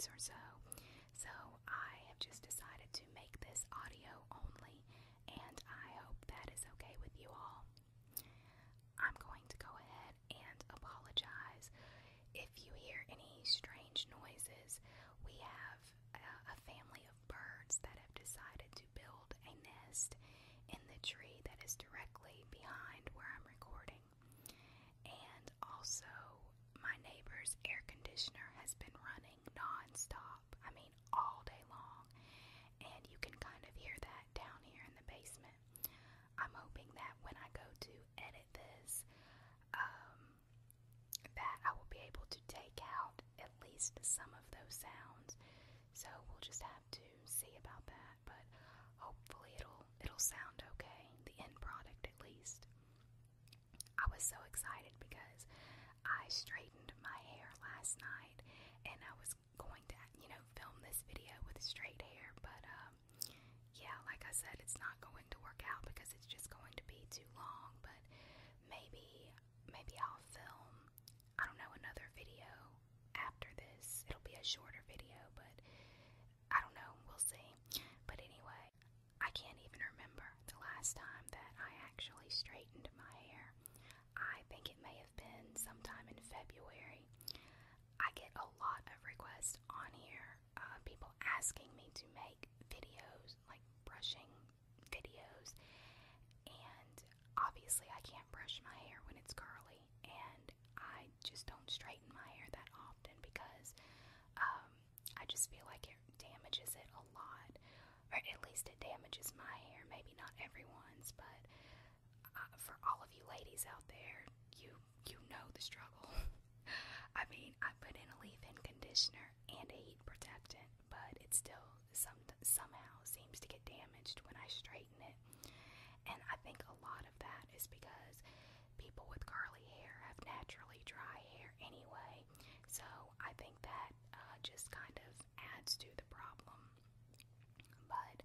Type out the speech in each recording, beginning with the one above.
minutes or so. So I have just decided to make this audio only, and I hope that is okay with you all. I'm going to go ahead and apologize if you hear any strange noises. We have a family of birds that have decided to build a nest in the tree that is directly behind where I'm recording. And also, my neighbor's air conditioner has been running non-stop. I mean, all day long. And you can kind of hear that down here in the basement. I'm hoping that when I go to edit this, that I will be able to take out at least some of those sounds. So we'll just have to see about that, but hopefully it'll sound okay, the end product at least. I was so excited because I straightened my hair last night, and I was going to, film this video with straight hair, but yeah, like I said, it's not going to work out because it's just going to be too long. But maybe I'll film, I don't know, another video after this. It'll be a shorter video, but I don't know, we'll see. But anyway, I can't even remember the last time that I actually straightened my hair. I think it may have been sometime in February. I get a lot of requests on here, people asking me to make videos, like brushing videos, and obviously I can't brush my hair when it's curly, and I just don't straighten my hair that often because I just feel like it damages it a lot, or at least it damages my hair, maybe not everyone's, but for all of you ladies out there, you know the struggle. I mean, I put in a leave-in conditioner and a heat protectant, but it still somehow seems to get damaged when I straighten it. And I think a lot of that is because people with curly hair have naturally dry hair anyway. So I think that just kind of adds to the problem. But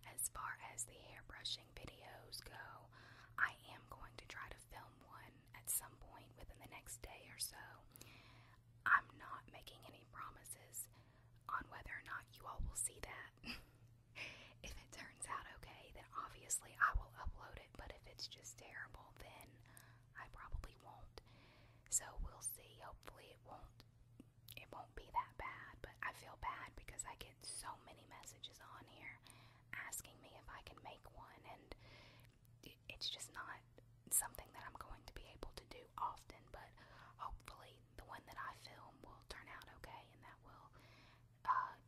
as far as the hair brushing videos go, I am going to try to film one at some point within the next day or so. I'm not making any promises on whether or not you all will see that. If it turns out okay, then obviously I will upload it, but if it's just terrible, then I probably won't. So we'll see. Hopefully it won't be that bad, but I feel bad because I get so many messages on here asking me if I can make one, and it's just not something that I'm going to be able to do often, but hopefully the one that I film will turn out okay, and that will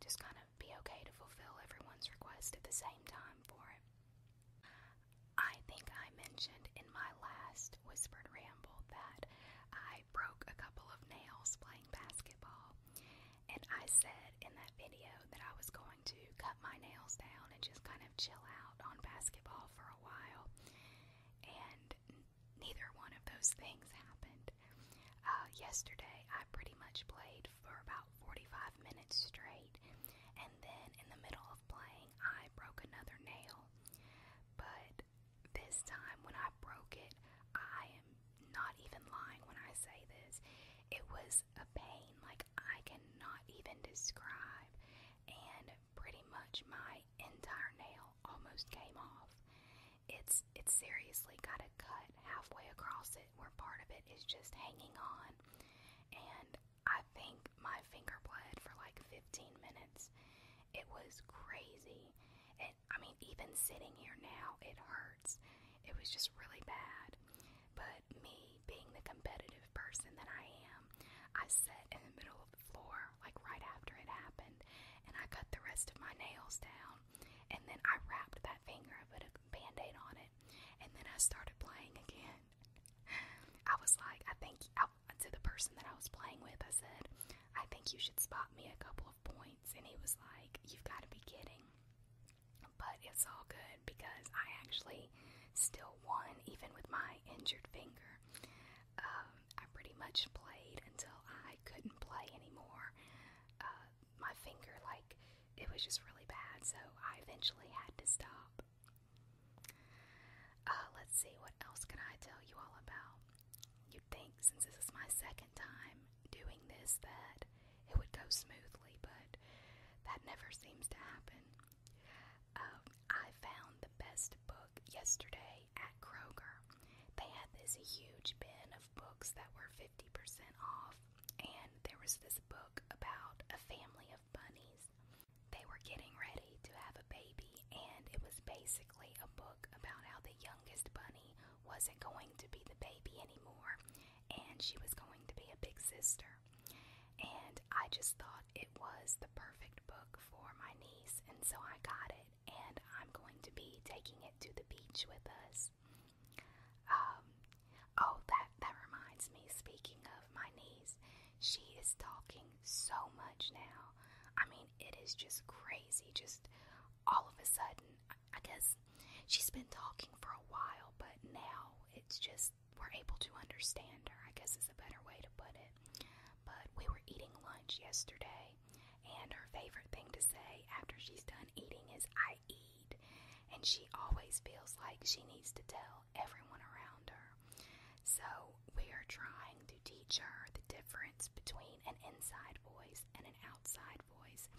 just kind of be okay to fulfill everyone's request at the same time for it. I think I mentioned in my last whispered ramble that I broke a couple of nails playing basketball, and I said in that video that I was going to cut my nails down and just kind of chill out on basketball for a while, and neither one of those things happened. Yesterday I pretty much played for about 45 minutes straight, and then in the middle of playing I broke another nail. But this time when I broke it, I am not even lying when I say this, it was a pain like I cannot even describe, and pretty much my entire nail almost came off. It's seriously got a cut halfway across it where part of it is just hanging on, and I think my finger bled for like 15 minutes. It was crazy. And I mean, even sitting here now, it hurts. It was just really bad. But me, being the competitive person that I am, I sat in the middle of the floor, like right after it happened, and I cut the rest of my nails down, and then I wrapped that finger, I put a Band-Aid on it, and then I started playing again. I was like, to the person that I was playing with, I said, I think you should spot me a couple of points, and he was like, you've got to be kidding. But it's all good because I actually still won even with my injured finger. I pretty much played until I couldn't play anymore. My finger, it was just really bad, so I eventually had to stop. Let's see, what else can I tell you all about? You'd think, since this is my second time doing this, that it would go smoothly, but that never seems to happen. I found the best book yesterday at Kroger. They had this huge bin of books that were 50% off, and there was this book about a family of bunnies. They were getting ready to have a baby, and it was basically a book about how the youngest bunny wasn't going to be the baby anymore, and she was going to be a big sister. And I just thought it was the perfect book for my niece, and so I got it, and I'm going to be taking it to the beach with us. Oh, that reminds me, speaking of my niece, she is talking so much now. I mean, it is just crazy, just all of a sudden. I guess she's been talking for a while, but now it's just, we're able to understand her, I guess is a better way to put it. But we were eating lunch yesterday, and her favorite thing to say after she's done eating is, "I eat." And she always feels like she needs to tell everyone around her. So we are trying to teach her the difference between an inside voice and an outside voice,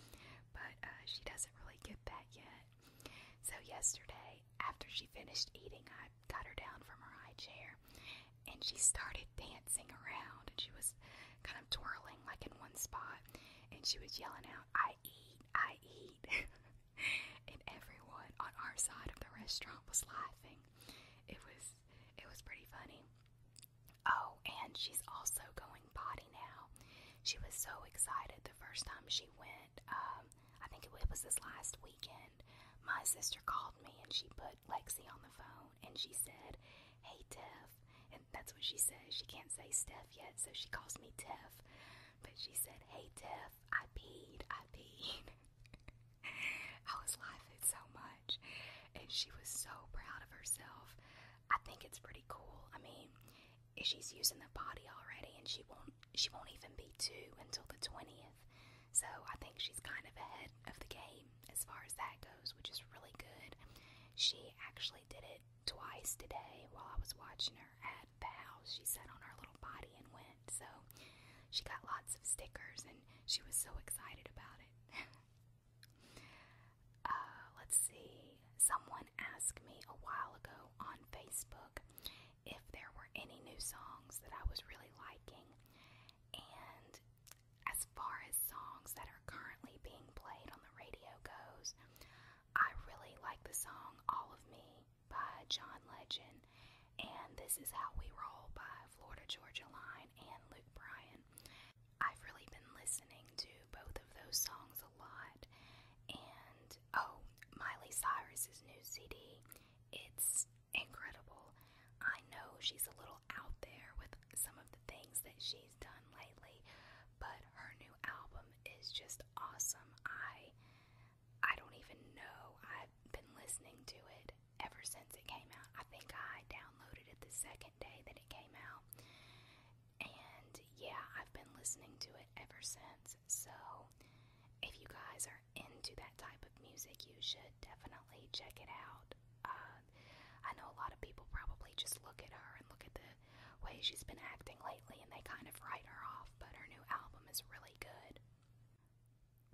but she doesn't really get that yet. So yesterday, after she finished eating, I got her down from her high chair, and she started dancing around, and she was kind of twirling like in one spot, and she was yelling out, "I eat, I eat." And everyone on our side of the restaurant was laughing. It was pretty funny. Oh, and she's also going potty now. She was so excited the first time she went. I think it was this last weekend. My sister called me, and she put Lexi on the phone, and she said, "Hey, Tiff." And that's what she says. She can't say Steph yet, so she calls me Tiff. But she said, "Hey, Tiff, I peed, I peed." I was laughing so much, and she was so proud of herself. I think it's pretty cool. I mean, she's using the potty already, and she won't even be 2 until the 20th. So I think she's kind of ahead of the game as far as that goes, which is really good. She actually did it twice today while I was watching her at the house. She sat on her little potty and went. So she got lots of stickers, and she was so excited about it. Let's see. Someone asked me a while ago on Facebook if there were any new songs that I was really liking. And as far as songs that are currently being played on the radio goes, I really like the song All of Me by John Legend, and This Is How We Roll by Florida Georgia Line and Luke Bryan. I've really been listening to both of those songs a lot. And Miley Cyrus's new CD, it's incredible. I know she's a little out there with some of the things that she's done lately, but her new album is just awesome. I don't even know. I've been listening to it ever since it came out. I think I downloaded it the second day that it came out. And yeah, I've been listening to it ever since. So if you guys are into that type of music, you should definitely check it out. I know a lot of people probably just look at her and look at the way she's been acting lately, and they kind of write her off, but her new album is really good.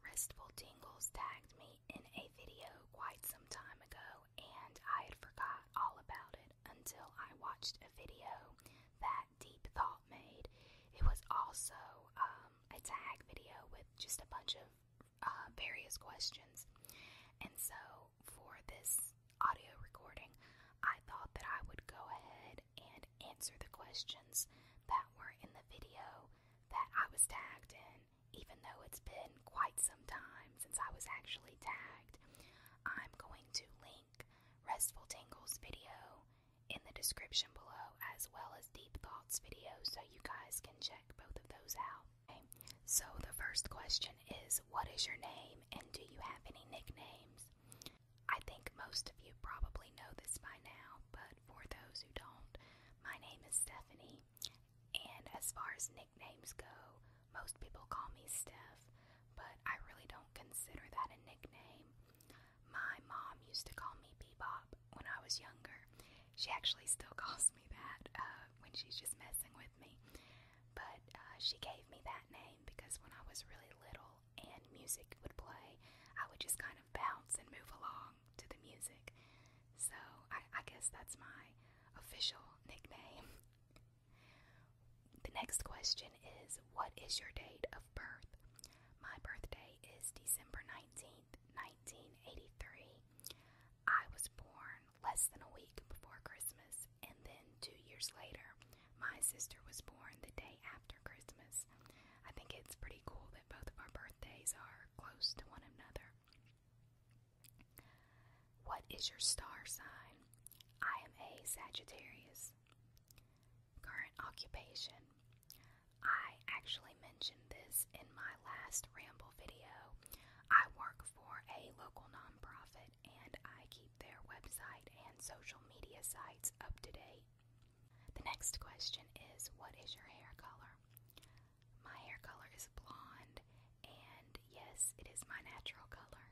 Restful Tingles tagged me in a video quite some time ago, and I had forgot all about it until I watched a video that Deep Thought made. It was also a tag video with just a bunch of various questions. And so for this audio recording, I thought that I would go ahead and answer the questions that were in the video that I was tagged in, even though it's been quite some time since I was actually tagged. I'm going to link Restful Tingles video in the description below, as well as Deep Thoughts video, so you guys can check both of those out. Okay. So the first question is, what is your name, and do you have any nicknames? I think most of you probably know this by now, but for those who don't, my name is Stephanie, and as far as nicknames go, most people call me Steph, but I really don't consider that a nickname. My mom used to call me Bebop when I was younger. She actually still calls me that when she's just messing with me, but she gave me that name because when I was really little and music would play, I would just kind of bounce and move along to the music. So I guess that's my official nickname. The next question is, what is your date of birth? My birthday is December 19th, 1983. I was born less than a week before Christmas, and then 2 years later, my sister was born the day after Christmas. I think it's pretty cool that both of our birthdays are close to one another. What is your star sign? I am a Sagittarius. Current occupation. I actually mentioned this in my last Ramble video. I work for a local nonprofit and I keep their website and social media sites up to date. The next question is, what is your hair color? My hair color is blonde, and yes, it is my natural color.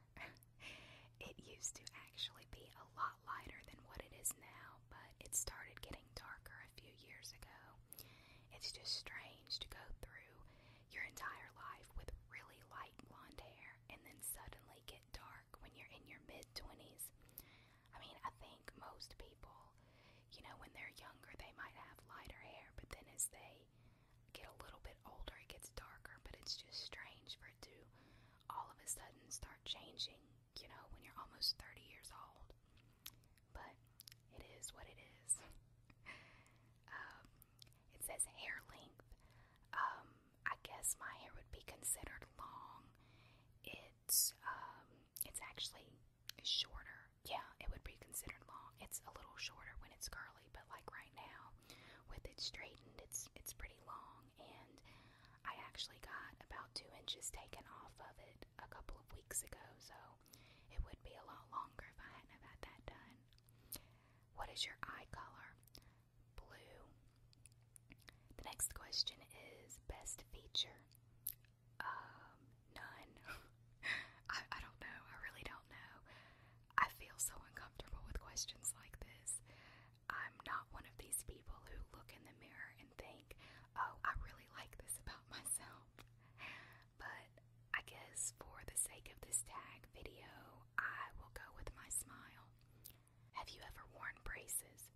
It used to actually be a lot lighter than what it is now, but it started getting darker a few years ago. It's just strange to go through your entire life with really light blonde hair and then suddenly get dark when you're in your mid-20s. I mean, I think most people, when they're younger, they might have lighter hair, but then as they get a little bit older, it gets darker. But it's just strange for it to all of a sudden start changing, when you're almost 30 years old. But it is what it is. It says hair length. I guess my hair would be considered long. It's actually shorter. Yeah, it would be considered long. It's a little shorter when it's curly, but like right now, with it straightened, it's pretty long. And I actually got about 2 inches taken off of it a couple of weeks ago, so it would be a lot longer if I hadn't have had that done. What is your eye color? Blue. The next question is, best feature? None. I don't know. I really don't know. I feel so uncomfortable with questions like this. I'm not one of these people who look in the mirror and think, oh, I really like this about myself. But I guess for the sake of this tag video, I will go with my smile. Have you ever worn braces?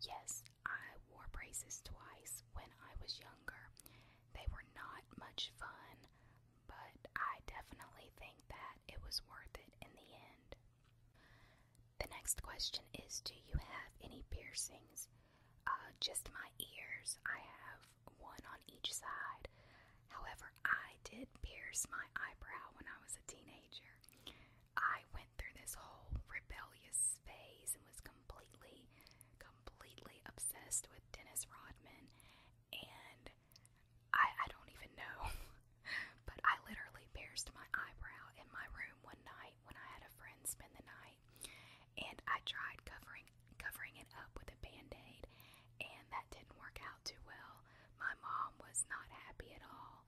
Yes, I wore braces twice when I was younger. They were not much fun, but I definitely think that it was worth it in the end. The next question is, do you have any piercings? Just my ears. I have one on each side. However, I did pierce my eyebrow when I was a teenager. I went through this whole rebellious phase and was completely obsessed with Dennis Rodman, and I don't even know, but I literally pierced my eyebrow in my room one night when I had a friend spend the night, and I tried covering it up with a Band-Aid, and that didn't work out too well. My mom was not happy at all.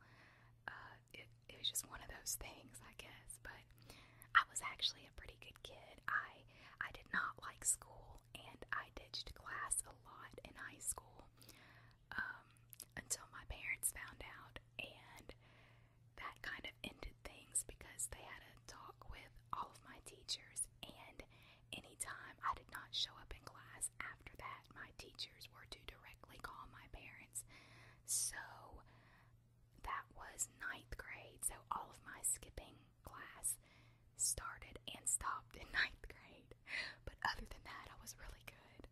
It was just one of those things, I guess, but I was actually a pretty good kid. I did not like school, and I ditched class a lot in high school until my parents found out, and that kind of ended things because they had a talk with all of my teachers, and anytime I did not show up in class after that, my teachers were to directly call my parents. So that was 9th grade, so all of my skipping class started and stopped in 9th grade, but other than that, I was really good.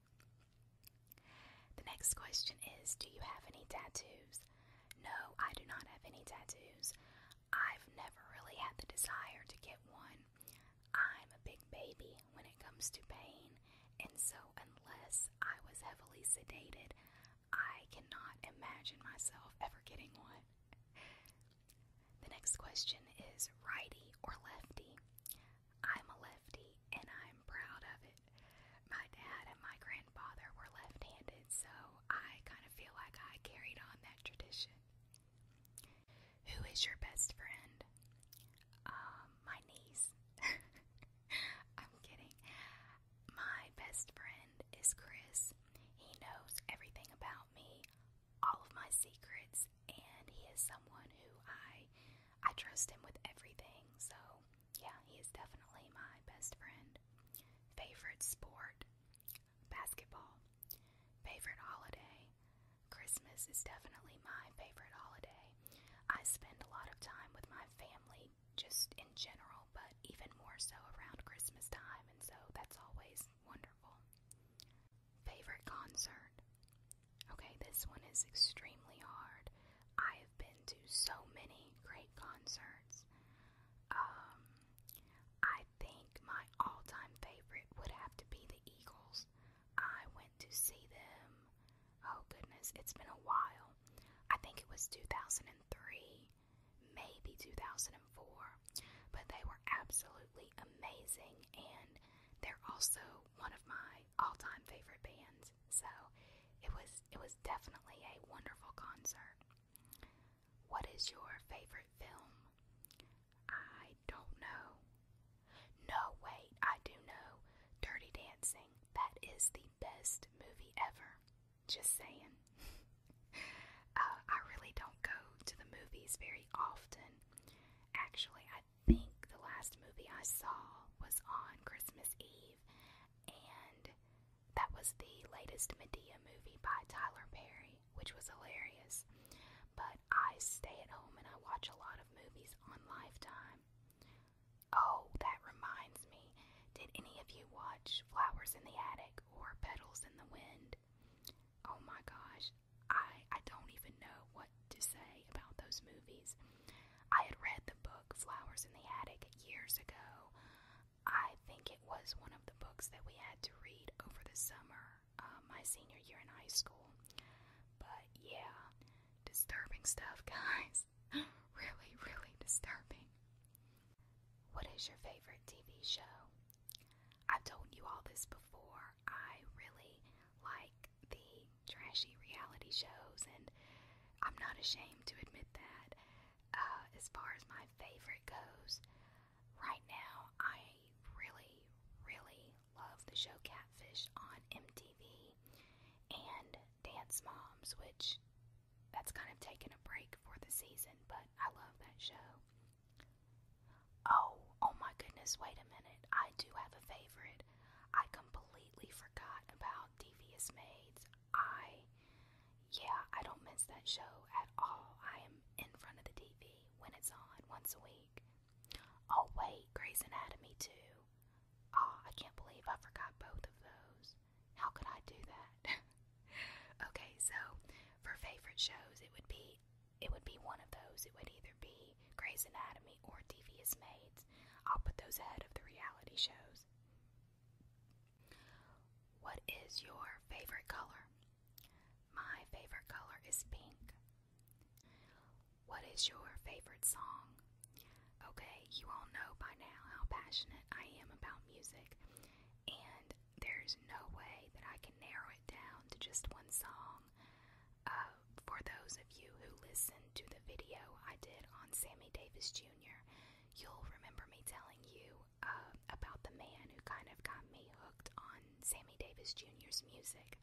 The next question is, do you have any tattoos? No, I do not have any tattoos. I've never really had the desire to get one. I'm a big baby when it comes to pain, and so unless I was heavily sedated, I cannot imagine myself ever getting one. The next question is, righty or lefty? I'm a lefty, and I'm proud of it. My dad and my grandfather were left-handed, so I kind of feel like I carried on that tradition. Who is your best friend? My niece. I'm kidding. My best friend is Chris. He knows everything about me, all of my secrets, and he is someone who I trust him with everything, so Yeah, he is definitely my best friend. Favorite sport? Basketball. Favorite holiday? Christmas is definitely my favorite holiday. I spend a lot of time with my family just in general, but even more so around Christmas time, and so that's always wonderful. Favorite concert? Okay, this one is extremely hard. I have been to so many great concerts. Um, I think my all-time favorite would have to be the Eagles. I went to see them, oh goodness, it's been a while. I think it was 2003, maybe 2004, but they were absolutely amazing, and they're also one of my all-time favorite bands. So it was definitely a wonderful concert. What is your favorite film? I don't know. No, wait, I do know. Dirty Dancing. That is the best movie ever. Just saying. I really don't go to the movies very often. Actually, I think the last movie I saw was on Christmas Eve, and that was the latest Medea movie by Tyler Perry, which was hilarious. But I stay at home and I watch a lot of movies on Lifetime. Oh, that reminds me. Did any of you watch Flowers in the Attic or Petals in the Wind? Oh my gosh, I don't even know what to say about those movies. I had read the book Flowers in the Attic years ago. I think it was one of the books that we had to read over the summer, my senior year in high school. But yeah, disturbing stuff, guys. Really, really disturbing. What is your favorite TV show? I've told you all this before. I really like the trashy reality shows, and I'm not ashamed to admit that. As far as my favorite goes, right now I really, really love the show Catfish on MTV, and Dance Moms, which that's kind of taken a break for the season, but I love that show. Oh my goodness, wait a minute. I do have a favorite. I completely forgot about Devious Maids. I don't miss that show at all. I am in front of the TV when it's on once a week. Oh wait, Grey's Anatomy too. Oh, I can't believe I forgot both of those. How could I do that? Okay, so for favorite shows, it would be one of those. It would either be Grey's Anatomy or Devious Maids. I'll put those ahead of the reality shows. What is your favorite color? My favorite color is pink. What is your favorite song? Okay, you all know by now how passionate I am about music, and there's no way that I can narrow it down to just one song. For those of you who listened to the video I did on Sammy Davis Jr., you'll remember me telling you about the man who kind of got me hooked on Sammy Davis Jr.'s music.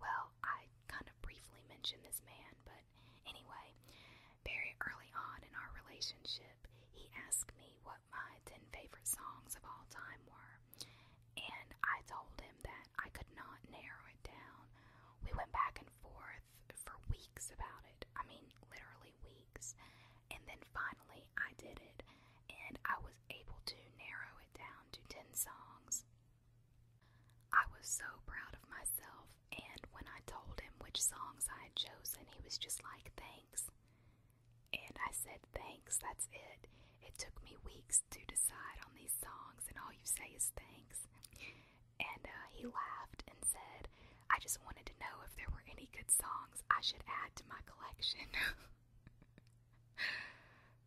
Well, I kind of briefly mentioned this man, but anyway, very early on in our relationship, he asked me what my 10 favorite songs of all time were, and I told him that I could not narrow it down. We went back and forth for weeks about it. I mean, literally weeks. And then finally I did it, and I was able to narrow it down to 10 songs. I was so proud of myself, and when I told him which songs I had chosen, he was just like, thanks. And I said, thanks, that's it. It took me weeks to decide on these songs, and all you say is thanks. And he laughed and said, I just wanted to know if there were any good songs I should add to my collection.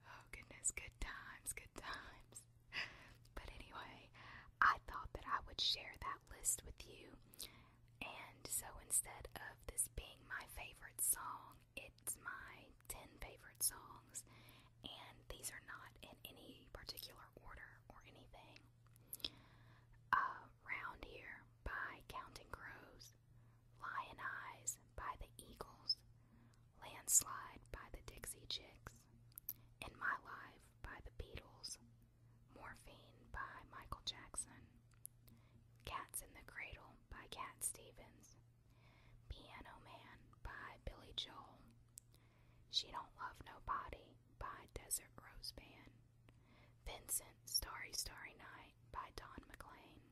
Oh goodness, good times, good times. But anyway, I thought that I would share that list with you. And so instead of this being my favorite song, it's my 10 favorite songs. And these are not in any particular order or anything. Round Here by Counting Crows, Lion Eyes by the Eagles, Landslide by the Dixie Chicks, In My Life by the Beatles, She Don't Love Nobody by Desert Rose Band. Vincent, Starry Starry Night by Don McLean.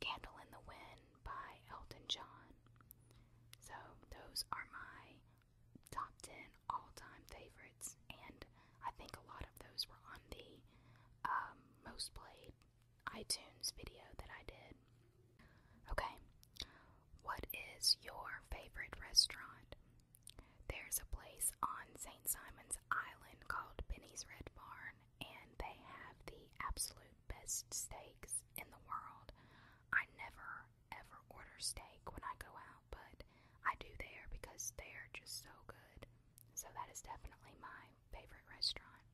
Candle in the Wind by Elton John. So those are my top 10 all-time favorites, and I think a lot of those were on the most played iTunes video that I did. Okay, what is your favorite restaurant? There's a place on St. Simon's Island called Benny's Red Barn, and they have the absolute best steaks in the world. I never ever order steak when I go out, but I do there because they're just so good. So that is definitely my favorite restaurant.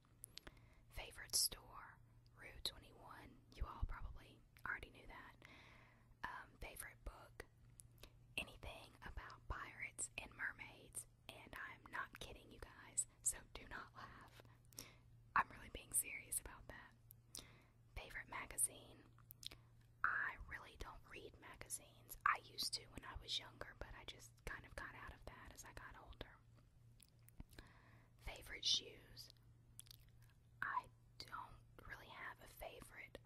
Favorite store, Rue 21. You all probably already knew that. Favorite book, anything about pirates and mermaids, and I'm not kidding you guys, so do not laugh. I'm really being serious about that. Favorite magazine, I really don't read magazines. I used to when I was younger, but I just kind of got out of that as I got older. Favorite shoes, I don't really have a favorite.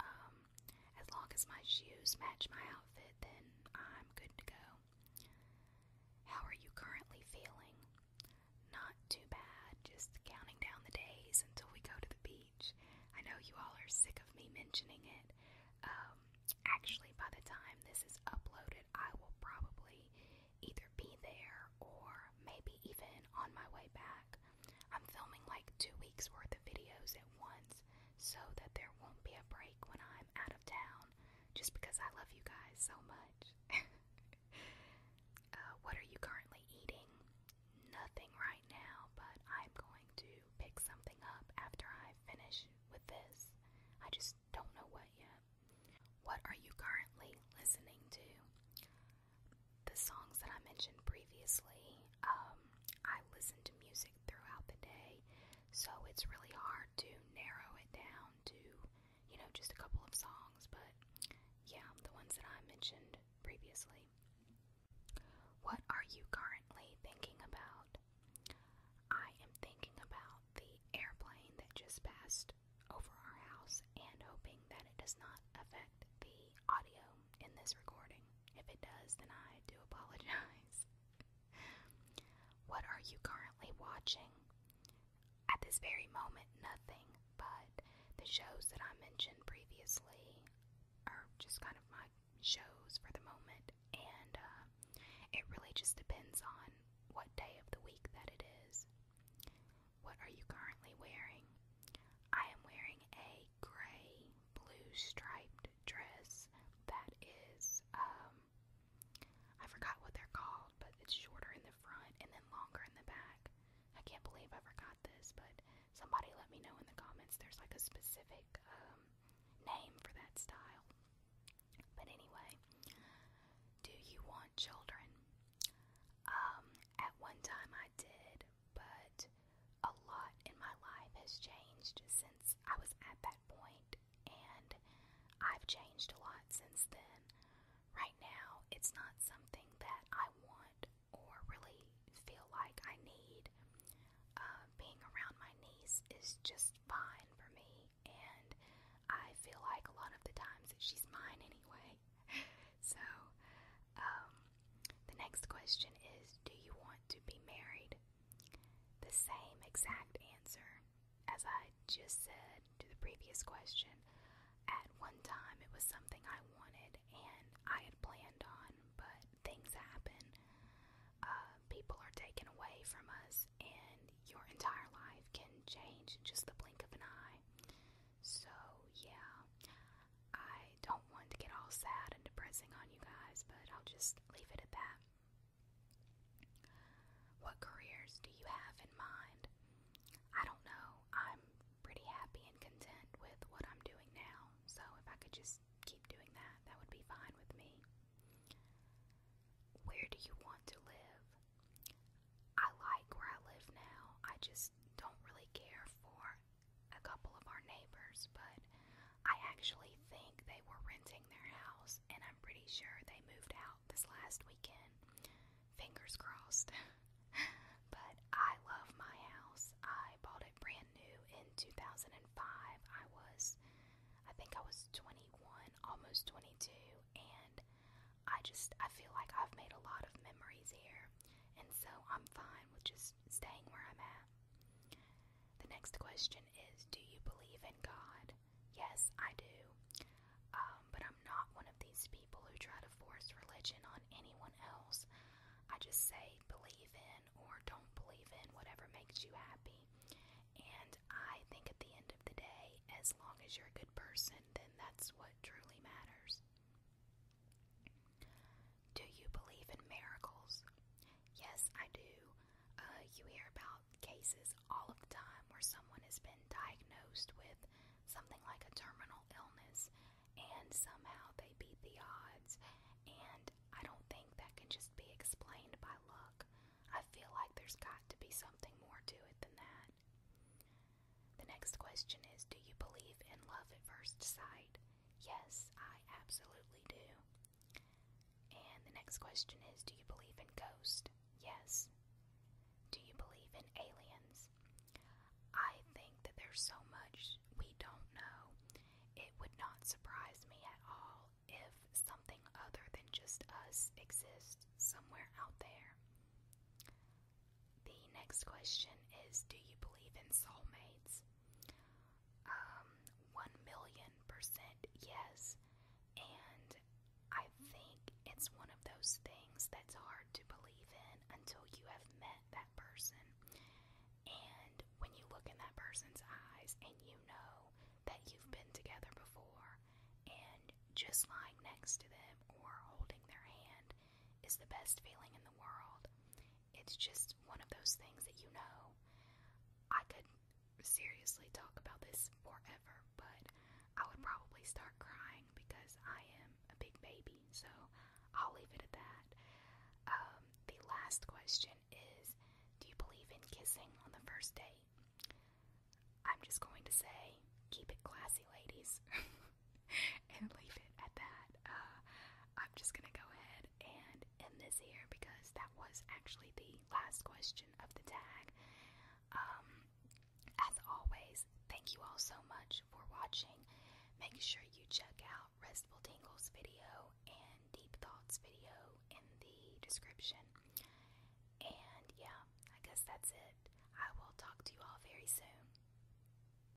As long as my shoes match my outfit, then I'm good to go. How are you currently feeling? Not too bad, just counting down the days until we go to the beach. I know you all are sick of me mentioning it. Actually, by the time this is uploaded, I will probably either be there or maybe even on my way back. I'm filming like 2 weeks worth of videos at once so that there won't be a break when I'm out of town, just because I love you guys so much. What are you currently eating? Nothing right now, but I'm going to pick something up after I finish with this. I just don't know what yet. What are you currently listening to? The songs that I mentioned previously, I listen to music throughout the day, so it's really hard to narrow it down to, just a couple of songs, but yeah, the ones that I mentioned previously. What are you currently thinking about? I am thinking about the airplane that just passed over our house and hoping that it does not affect the audio in this recording. If it does, then I do apologize. What are you currently watching? At this very moment, nothing, but the shows that I mentioned previously are just kind of my shows for the moment, and it really just depends on what day of the week that it is. What are you currently wearing? I am wearing a gray, blue striped dress that is, I forgot what they're called, but it's shorter in the front and then longer in the back. I can't believe I forgot this, but somebody let me know in the comments. There's like a specific name for that style. But anyway, do you want children? At one time I did, but a lot in my life has changed since I was at that point, and I've changed a lot since then. Right now, it's not something that I want or really feel like I need. Being around my niece is just fine for me, and I feel like a lot of the times that she's mine anyway. So, the next question is, do you want to be married? The same exact answer as I just said to the previous question. At one time, it was something I wanted and I had planned on, but things happen. People are taken away from us, and your entire life can change in just the blink of an eye. So, yeah, I don't want to get all sad and depressing on you guys, but I'll just leave it at that. What careers do you have in mind? I don't know. I'm pretty happy and content with what I'm doing now, so if I could just keep doing that, that would be fine with me. Where do you want to live? I like where I live now. I just don't really care for a couple of our neighbors, but I actually think they were renting their house, and I'm pretty sure they moved out this last weekend. Fingers crossed. But I love my almost 22, and I feel like I've made a lot of memories here, and so I'm fine with just staying where I'm at. The next question is, do you believe in God? Yes, I do. But I'm not one of these people who try to force religion on anyone else. I just say believe in or don't believe in, whatever makes you happy. And I think at the end of the day, as long as you're a good person, then that's what truly matters. Do you believe in miracles? Yes, I do. You hear about cases all of the time where someone has been diagnosed with something like a terminal illness, and somehow they beat the odds. And I don't think that can just be explained by luck. I feel like there's got to be something more to it than that. The next question is, do you believe in love at first sight? Yes, I absolutely do. And the next question is, do you believe in ghosts? Yes. Do you believe in aliens? I think that there's so much we don't know. It would not surprise me at all if something other than just us exists somewhere out there. The next question is, do you believe in soulmates? 1,000,000% yes. And I think it's one of those things that's hard to believe in until you have met that person. And when you look in that person's eyes and you know that you've been together before, and just lying next to them or holding their hand is the best feeling in the world. It's just one of those things that you know. I could seriously talk about this forever, but I would probably start crying because I am a big baby, so I'll leave it at that. The last question is, do you believe in kissing on the first date? I'm just going to say, keep it classy, ladies, and leave it at that. I'm just going to go ahead and end this here because that was actually the last question of the tag. As always, thank you all so much for watching. Make sure you check out Restful Tingles video and Deep Thoughts video in the description. And yeah, I guess that's it. I will talk to you all very soon.